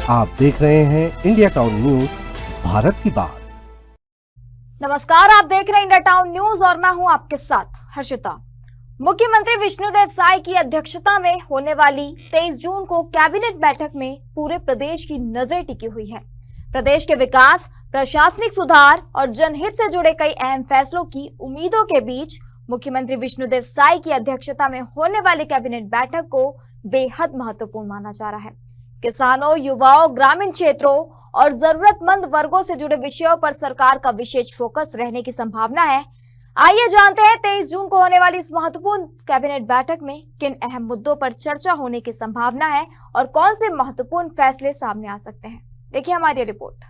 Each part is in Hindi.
आप देख रहे हैं इंडिया टाउन न्यूज, भारत की बात। नमस्कार, आप देख रहे हैं इंडिया टाउन न्यूज और मैं हूं आपके साथ हर्षिता। मुख्यमंत्री विष्णुदेव साय की अध्यक्षता में होने वाली 23 जून को कैबिनेट बैठक में पूरे प्रदेश की नजर टिकी हुई है। प्रदेश के विकास, प्रशासनिक सुधार और जनहित से जुड़े कई अहम फैसलों की उम्मीदों के बीच मुख्यमंत्री विष्णुदेव साय की अध्यक्षता में होने वाली कैबिनेट बैठक को बेहद महत्वपूर्ण माना जा रहा है। किसानों, युवाओं, ग्रामीण क्षेत्रों और जरूरतमंद वर्गों से जुड़े विषयों पर सरकार का विशेष फोकस रहने की संभावना है। आइए जानते हैं 23 जून को होने वाली इस महत्वपूर्ण कैबिनेट बैठक में किन अहम मुद्दों पर चर्चा होने की संभावना है और कौन से महत्वपूर्ण फैसले सामने आ सकते हैं। देखिए हमारी रिपोर्ट।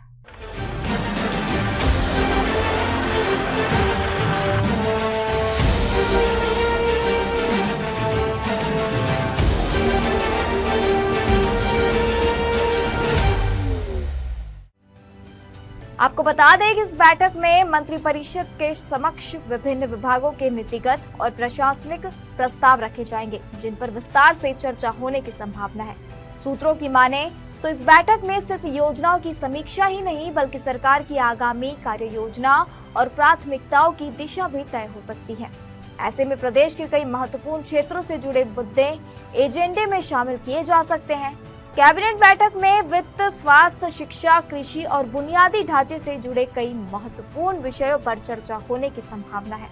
आपको बता दें कि इस बैठक में मंत्रिपरिषद के समक्ष विभिन्न विभागों के नीतिगत और प्रशासनिक प्रस्ताव रखे जाएंगे, जिन पर विस्तार से चर्चा होने की संभावना है। सूत्रों की माने तो इस बैठक में सिर्फ योजनाओं की समीक्षा ही नहीं, बल्कि सरकार की आगामी कार्य योजना और प्राथमिकताओं की दिशा भी तय हो सकती है। ऐसे में प्रदेश के कई महत्वपूर्ण क्षेत्रों से जुड़े मुद्दे एजेंडे में शामिल किए जा सकते हैं। कैबिनेट बैठक में वित्त, स्वास्थ्य, शिक्षा, कृषि और बुनियादी ढांचे से जुड़े कई महत्वपूर्ण विषयों पर चर्चा होने की संभावना है।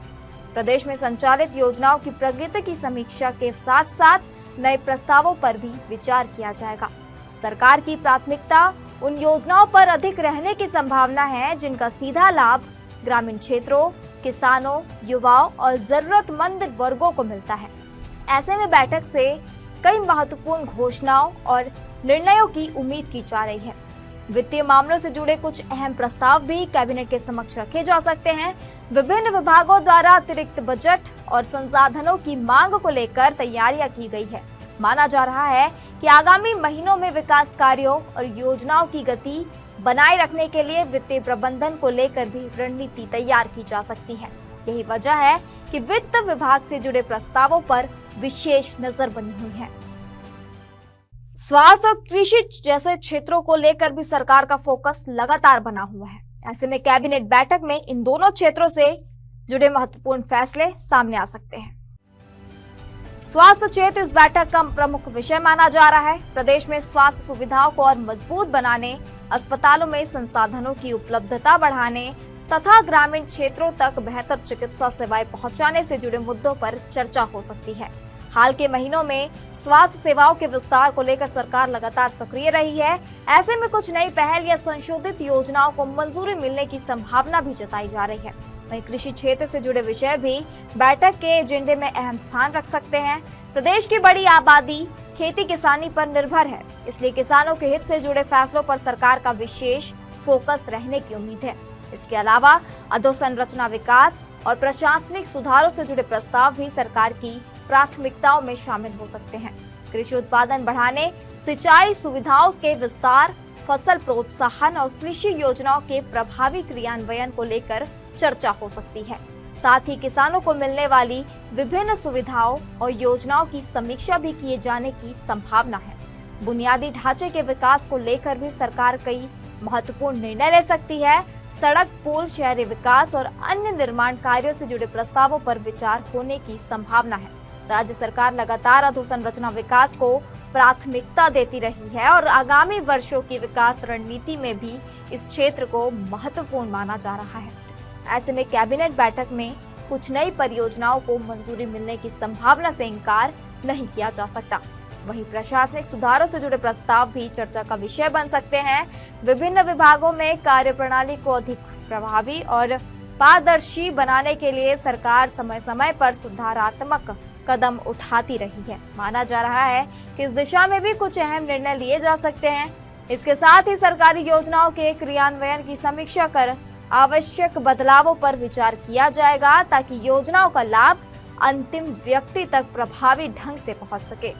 प्रदेश में संचालित योजनाओं की प्रगति की समीक्षा के साथ साथ नए प्रस्तावों पर भी विचार किया जाएगा। सरकार की प्राथमिकता उन योजनाओं पर अधिक रहने की संभावना है जिनका सीधा लाभ ग्रामीण क्षेत्रों, किसानों, युवाओं और जरूरतमंद वर्गों को मिलता है। ऐसे में बैठक से कई महत्वपूर्ण घोषणाओं और निर्णयों की उम्मीद की जा रही है। वित्तीय मामलों से जुड़े कुछ अहम प्रस्ताव भी कैबिनेट के समक्ष रखे जा सकते हैं। विभिन्न विभागों द्वारा अतिरिक्त बजट और संसाधनों की मांग को लेकर तैयारियां की गई है। माना जा रहा है कि आगामी महीनों में विकास कार्यों और योजनाओं की गति बनाए रखने के लिए वित्तीय प्रबंधन को लेकर भी रणनीति तैयार की जा सकती है। यही वजह है कि वित्त विभाग से जुड़े प्रस्तावों पर विशेष नजर बनी हुई है। स्वास्थ्य और कृषि जैसे क्षेत्रों को लेकर भी सरकार का फोकस लगातार बना हुआ है। ऐसे में कैबिनेट बैठक में इन दोनों क्षेत्रों से जुड़े महत्वपूर्ण फैसले सामने आ सकते हैं। स्वास्थ्य क्षेत्र इस बैठक का प्रमुख विषय माना जा रहा है। प्रदेश में स्वास्थ्य सुविधाओं को और मजबूत बनाने, अस्पतालों में संसाधनों की उपलब्धता बढ़ाने तथा ग्रामीण क्षेत्रों तक बेहतर चिकित्सा सेवाएं पहुंचाने से जुड़े मुद्दों पर चर्चा हो सकती है। हाल के महीनों में स्वास्थ्य सेवाओं के विस्तार को लेकर सरकार लगातार सक्रिय रही है। ऐसे में कुछ नई पहल या संशोधित योजनाओं को मंजूरी मिलने की संभावना भी जताई जा रही है। वहीं कृषि क्षेत्र से जुड़े विषय भी बैठक के एजेंडे में अहम स्थान रख सकते हैं। प्रदेश की बड़ी आबादी खेती किसानी पर निर्भर है, इसलिए किसानों के हित से जुड़े फैसलों पर सरकार का विशेष फोकस रहने की उम्मीद है। इसके अलावा अधोसंरचना विकास और प्रशासनिक सुधारों से जुड़े प्रस्ताव भी सरकार की प्राथमिकताओं में शामिल हो सकते हैं। कृषि उत्पादन बढ़ाने, सिंचाई सुविधाओं के विस्तार, फसल प्रोत्साहन और कृषि योजनाओं के प्रभावी क्रियान्वयन को लेकर चर्चा हो सकती है। साथ ही किसानों को मिलने वाली विभिन्न सुविधाओं और योजनाओं की समीक्षा भी किए जाने की संभावना है। बुनियादी ढांचे के विकास को लेकर भी सरकार कई महत्वपूर्ण निर्णय ले सकती है। सड़क, पुल, शहरी विकास और अन्य निर्माण कार्यों से जुड़े प्रस्तावों पर विचार होने की संभावना है। राज्य सरकार लगातार अधोसंरचना विकास को प्राथमिकता देती रही है और आगामी वर्षों की विकास रणनीति में भी इस क्षेत्र को महत्वपूर्ण माना जा रहा है। ऐसे में कैबिनेट बैठक में कुछ नई परियोजनाओं को मंजूरी मिलने की संभावना से इनकार नहीं किया जा सकता। वहीं प्रशासनिक सुधारों से जुड़े प्रस्ताव भी चर्चा का विषय बन सकते हैं। विभिन्न विभागों में कार्यप्रणाली को अधिक प्रभावी और पारदर्शी बनाने के लिए सरकार समय समय पर सुधारात्मक कदम उठाती रही है। माना जा रहा है कि इस दिशा में भी कुछ अहम निर्णय लिए जा सकते हैं। इसके साथ ही सरकारी योजनाओं के क्रियान्वयन की समीक्षा कर आवश्यक बदलावों पर विचार किया जाएगा, ताकि योजनाओं का लाभ अंतिम व्यक्ति तक प्रभावी ढंग से पहुंच सके।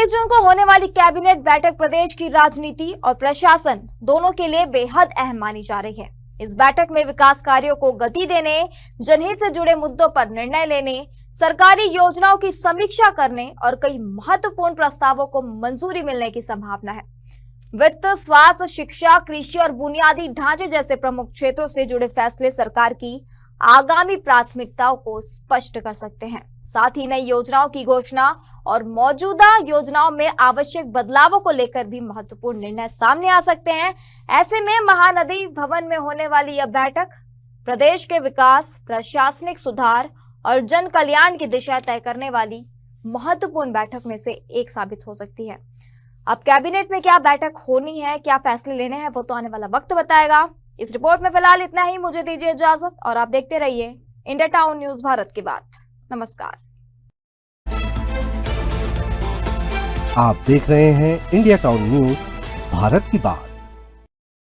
26 जून को होने वाली कैबिनेट बैठक प्रदेश की राजनीति और प्रशासन दोनों के लिए बेहद अहम मानी जा रही है। इस बैठक में विकास कार्यों को गति देने, जनहित से जुड़े मुद्दों पर निर्णय लेने, सरकारी योजनाओं की समीक्षा करने और कई महत्वपूर्ण प्रस्तावों को मंजूरी मिलने की संभावना है। वित्त, स्वास्थ्य, शिक्षा, कृषि और बुनियादी ढांचे जैसे प्रमुख क्षेत्रों से जुड़े फैसले सरकार की आगामी प्राथमिकताओं को स्पष्ट कर सकते हैं। साथ ही नई योजनाओं की घोषणा और मौजूदा योजनाओं में आवश्यक बदलावों को लेकर भी महत्वपूर्ण निर्णय सामने आ सकते हैं। ऐसे में महानदी भवन में होने वाली यह बैठक प्रदेश के विकास, प्रशासनिक सुधार और जन कल्याण की दिशा तय करने वाली महत्वपूर्ण बैठक में से एक साबित हो सकती है। अब कैबिनेट में क्या बैठक होनी है, क्या फैसले लेने हैं, वो तो आने वाला वक्त बताएगा। इस रिपोर्ट में फिलहाल इतना ही। मुझे दीजिए इजाजत और आप देखते रहिए इंडिया टाउन न्यूज भारत की बात। नमस्कार। आप देख रहे हैं इंडिया टाउन न्यूज भारत की बात।